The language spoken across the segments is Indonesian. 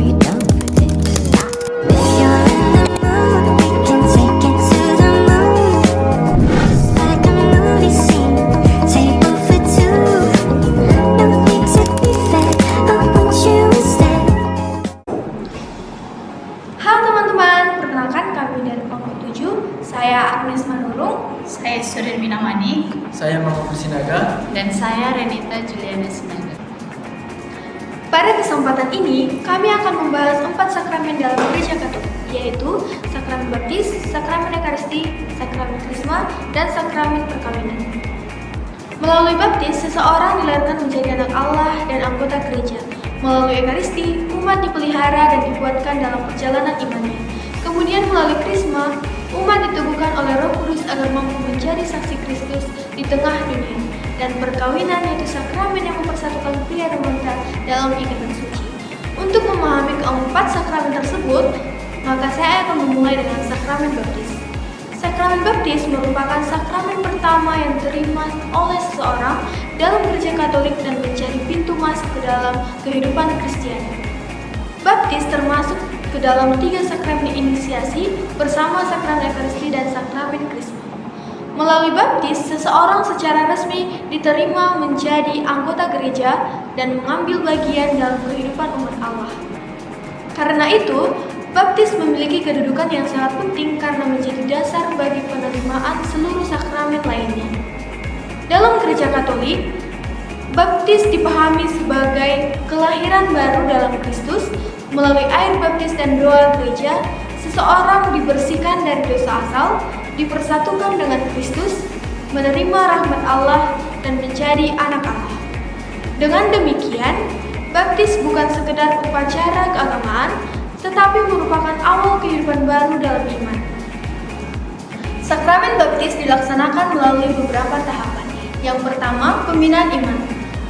you don't forget to stop. If you're in the mood, we can take it to the moon. Just like a movie scene, table for two. No need to be fed, I want you instead. Halo teman-teman, perkenalkan kami dari kelompok 7. Saya Agnes Manurung. Saya Surin Minamani. Saya Mama Sinaga. Dan saya Renita Juliana Sinaga. Pada kesempatan ini, kami akan membahas 4 sakramen dalam Gereja Katolik, yaitu sakramen baptis, sakramen ekaristi, sakramen krisma, dan sakramen perkawinan. Melalui baptis, seseorang dilahirkan menjadi anak Allah dan anggota gereja. Melalui ekaristi, umat dipelihara dan dikuatkan dalam perjalanan imannya. Kemudian melalui krisma, umat diteguhkan oleh Roh Kudus agar mampu menjadi saksi Kristus di tengah dunia. Dan perkawinan yaitu sakramen yang mempersatukan pria dan wanita dalam ikatan suci. Untuk memahami keempat sakramen tersebut, maka saya akan memulai dengan sakramen baptis. Sakramen baptis merupakan sakramen pertama yang diterima oleh seseorang dalam Gereja Katolik dan menjadi pintu masuk ke dalam kehidupan Kristiani. Baptis termasuk ke dalam 3 sakramen inisiasi bersama sakramen ekaristi dan sakramen krisma. Melalui baptis, seseorang secara resmi diterima menjadi anggota gereja dan mengambil bagian dalam kehidupan umat Allah. Karena itu, baptis memiliki kedudukan yang sangat penting karena menjadi dasar bagi penerimaan seluruh sakramen lainnya. Dalam Gereja Katolik, baptis dipahami sebagai kelahiran baru dalam Kristus. Melalui air baptis dan doa gereja, seseorang dibersihkan dari dosa asal, dipersatukan dengan Kristus, menerima rahmat Allah, dan menjadi anak Allah. Dengan demikian, baptis bukan sekedar upacara keagamaan, tetapi merupakan awal kehidupan baru dalam iman. Sakramen baptis dilaksanakan melalui beberapa tahapan. Yang pertama, pembinaan iman.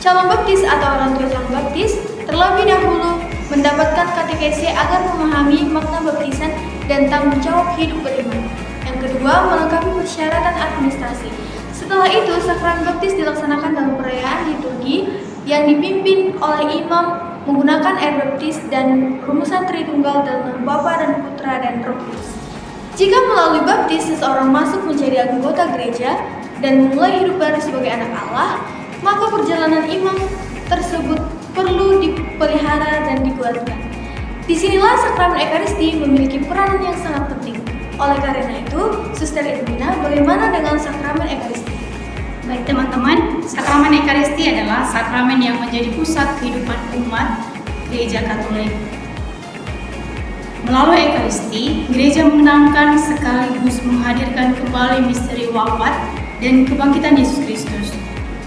Calon baptis atau orang tua calon baptis terlebih dahulu mendapatkan katekese agar memahami makna baptisan dan tanggung jawab hidup beriman. Yang kedua, melengkapi persyaratan administrasi. Setelah itu, sakramen baptis dilaksanakan dalam perayaan liturgi yang dipimpin oleh imam menggunakan air baptis dan rumusan Tritunggal dalam nama Bapa dan Putra dan Roh Kudus. Jika melalui baptis seseorang masuk menjadi anggota gereja dan memulai hidup baru sebagai anak Allah, maka perjalanan iman tersebut perlu dipelihara dan dikuatkan. Disinilah sakramen ekaristi memiliki peranan yang sangat penting. Oleh karena itu, Suster Edwina, bagaimana dengan sakramen ekaristi? Baik teman-teman, sakramen ekaristi adalah sakramen yang menjadi pusat kehidupan umat Gereja Katolik. Melalui ekaristi, gereja mengenangkan sekaligus menghadirkan kembali misteri wafat dan kebangkitan Yesus Kristus.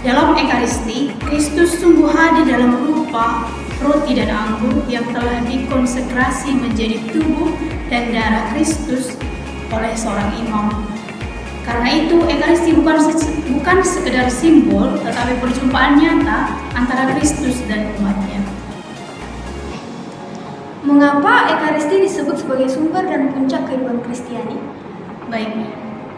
Dalam ekaristi, Kristus sungguh hadir dalam rupa roti dan anggur yang telah dikonsekrasi menjadi tubuh dan darah Kristus oleh seorang imam. Karena itu, ekaristi bukan sekedar simbol, tetapi perjumpaan nyata antara Kristus dan umatnya. Mengapa ekaristi disebut sebagai sumber dan puncak kehidupan Kristiani? Baik,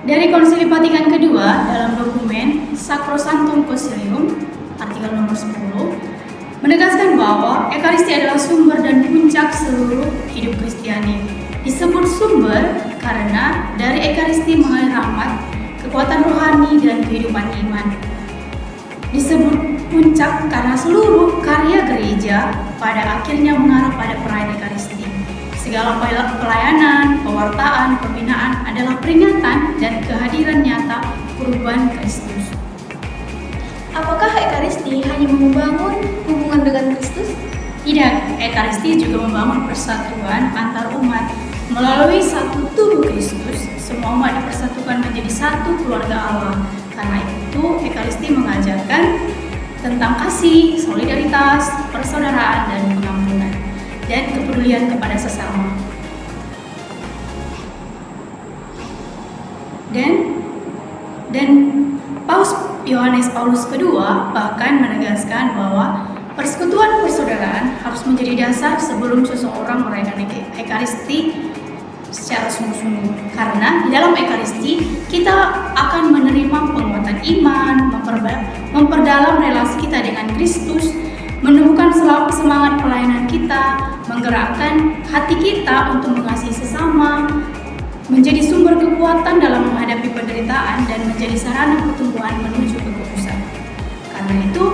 dari Konsili Vatikan kedua dalam dokumen Sacrosanctum Concilium artikel nomor 10 menegaskan bahwa ekaristi adalah sumber dan puncak seluruh hidup Kristiani. Disebut sumber karena dari ekaristi mengalir rahmat, kekuatan rohani, dan kehidupan iman. Disebut puncak karena seluruh karya gereja pada akhirnya mengarah pada perayaan ekaristi. Segala pelayanan, pewartaan, pembinaan adalah peringatan dan kehadiran nyata perubahan Kristus. Apakah ekaristi hanya membangun hubungan dengan Kristus? Tidak, ekaristi juga membangun persatuan antar umat. Melalui satu tubuh Kristus, semua umat dipersatukan menjadi satu keluarga Allah. Karena itu, ekaristi mengajarkan tentang kasih, solidaritas, persaudaraan, dan pengampunan, dan kepedulian kepada sesama. Dan Paus Yohanes Paulus II bahkan menegaskan bahwa persekutuan persaudaraan harus menjadi dasar sebelum seseorang merayakan ekaristi secara sungguh-sungguh. Karena di dalam ekaristi kita akan menerima penguatan iman, memperdalam relasi kita dengan Kristus, menemukan semangat pelayanan kita, menggerakkan hati kita untuk mengasihi sesama, menjadi sumber kekuatan dalam menghadapi penderitaan dan menjadi sarana pertumbuhan menuju kekudusan. Karena itu,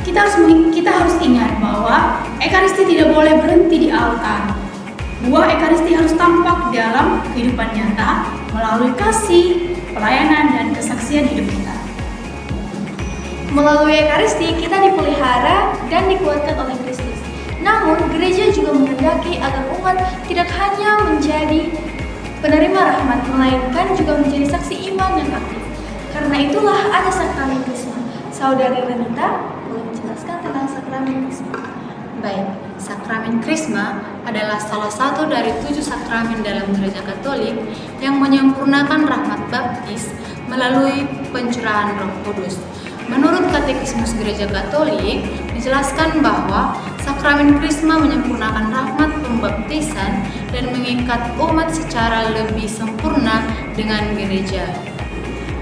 kita harus ingat bahwa Ekaristi tidak boleh berhenti di altar. Buah Ekaristi harus tampak dalam kehidupan nyata melalui kasih, pelayanan, dan kesaksian hidup kita. Melalui Ekaristi, kita dipelihara dan dikuatkan oleh Kristus. Namun, gereja juga menghendaki agar umat tidak hanya menjadi penerima rahmat, melainkan juga menjadi saksi iman yang aktif. Karena itulah ada sakramen Krisma. Saudari Renita, boleh menjelaskan tentang sakramen Krisma? Baik, sakramen Krisma adalah salah satu dari 7 sakramen dalam Gereja Katolik yang menyempurnakan rahmat baptis melalui pencurahan Roh Kudus. Menurut Katekismus Gereja Katolik, dijelaskan bahwa sakramen Krisma menyempurnakan rahmat pembaptisan dan mengikat umat secara lebih sempurna dengan gereja.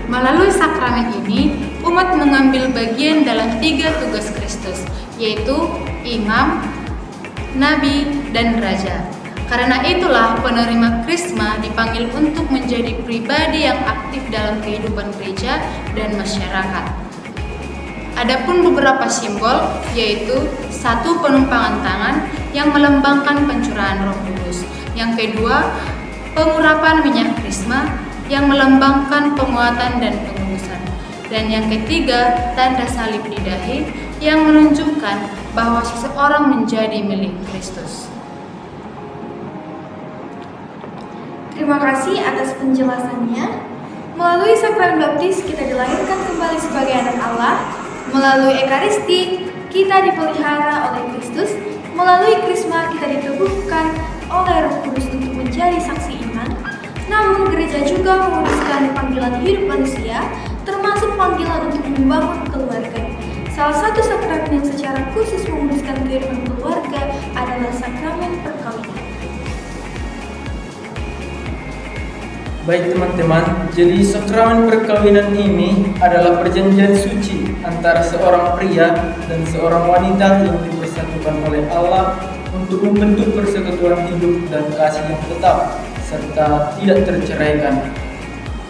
Melalui sakramen ini, umat mengambil bagian dalam 3 tugas Kristus, yaitu imam, nabi, dan raja. Karena itulah penerima Krisma dipanggil untuk menjadi pribadi yang aktif dalam kehidupan gereja dan masyarakat. Adapun beberapa simbol, yaitu 1. Penumpangan tangan yang melambangkan pencurahan Roh Kudus. Yang kedua, pengurapan minyak Krisma yang melambangkan penguatan dan pengudusan. Dan yang ketiga, tanda salib di dahi yang menunjukkan bahwa seseorang menjadi milik Kristus. Terima kasih atas penjelasannya. Melalui sakramen baptis, kita dilahirkan kembali sebagai anak Allah. Melalui Ekaristi, kita dipelihara oleh Kristus. Melalui Krisma, kita diteguhkan oleh Roh Kudus untuk menjadi saksi iman. Namun, gereja juga menguruskan panggilan hidup manusia, termasuk panggilan untuk membangun keluarga. Salah satu sakramen yang secara khusus menguruskan kehidupan keluarga adalah sakramen perkawinan. Baik teman-teman, jadi sakramen perkawinan ini adalah perjanjian suci antara seorang pria dan seorang wanita yang dipersatukan oleh Allah untuk membentuk persekutuan hidup dan kasih yang tetap serta tidak terceraikan.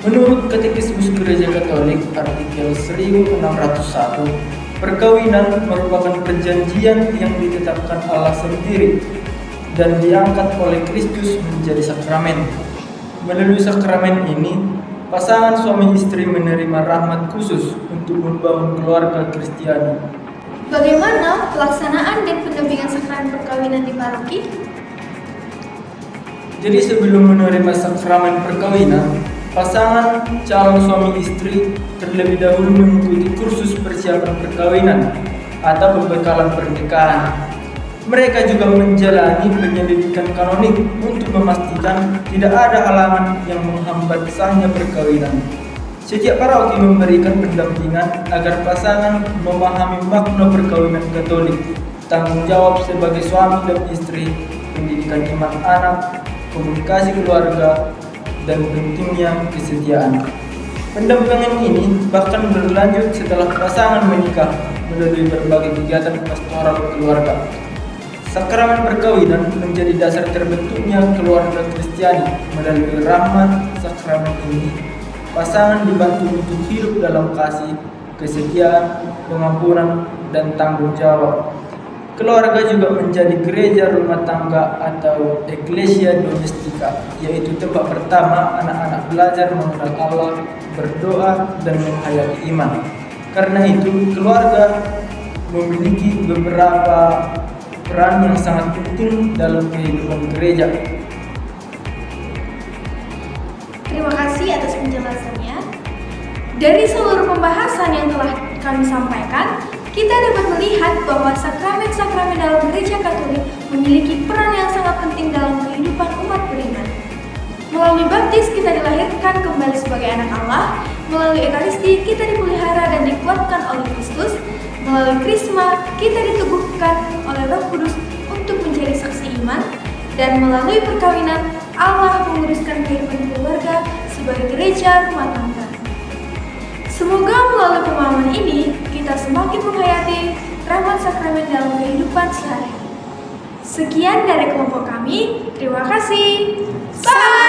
Menurut Katekismus Gereja Katolik artikel 1601, perkawinan merupakan perjanjian yang ditetapkan Allah sendiri dan diangkat oleh Kristus menjadi sakramen. Melalui sakramen ini, pasangan suami istri menerima rahmat khusus untuk membangun keluarga Kristiani. Bagaimana pelaksanaan dan pendampingan sakramen perkawinan di paroki? Jadi sebelum menerima sakramen perkawinan, pasangan calon suami istri terlebih dahulu mengikuti kursus persiapan perkawinan atau pembekalan pernikahan. Mereka juga menjalani penyelidikan kanonik untuk memastikan tidak ada halangan yang menghambat sahnya perkawinan. Setiap paroki memberikan pendampingan agar pasangan memahami makna perkawinan Katolik, tanggung jawab sebagai suami dan istri, pendidikan iman anak, komunikasi keluarga, dan pentingnya kesetiaan. Pendampingan ini bahkan berlanjut setelah pasangan menikah melalui berbagai kegiatan pastoral keluarga. Sakramen perkawinan menjadi dasar terbentuknya keluarga Kristiani. Melalui rahmat sakramen ini, pasangan dibantu untuk hidup dalam kasih, kesetiaan, pengampunan, dan tanggung jawab. Keluarga juga menjadi gereja rumah tangga atau Ecclesia Domestica, yaitu tempat pertama anak-anak belajar mengenal Allah, berdoa, dan menghayati iman. Karena itu, keluarga memiliki beberapa peran yang sangat penting dalam kehidupan gereja. Terima kasih atas penjelasannya. Dari seluruh pembahasan yang telah kami sampaikan, kita dapat melihat bahwa sakramen-sakramen dalam Gereja Katolik memiliki peran yang sangat penting dalam kehidupan umat beriman. Melalui baptis, kita dilahirkan kembali sebagai anak Allah. Melalui Ekaristi, kita dipelihara dan dikuatkan oleh Kristus. Melalui Krisma, kita diteguhkan oleh Roh Kudus untuk menjadi saksi iman. Dan melalui perkawinan, Allah menguruskan kehidupan keluarga sebagai gereja rumah tangga. Semoga melalui pemahaman ini, kita semakin menghayati rahmat sakramen dalam kehidupan sehari-hari. Sekian dari kelompok kami, terima kasih. Salam!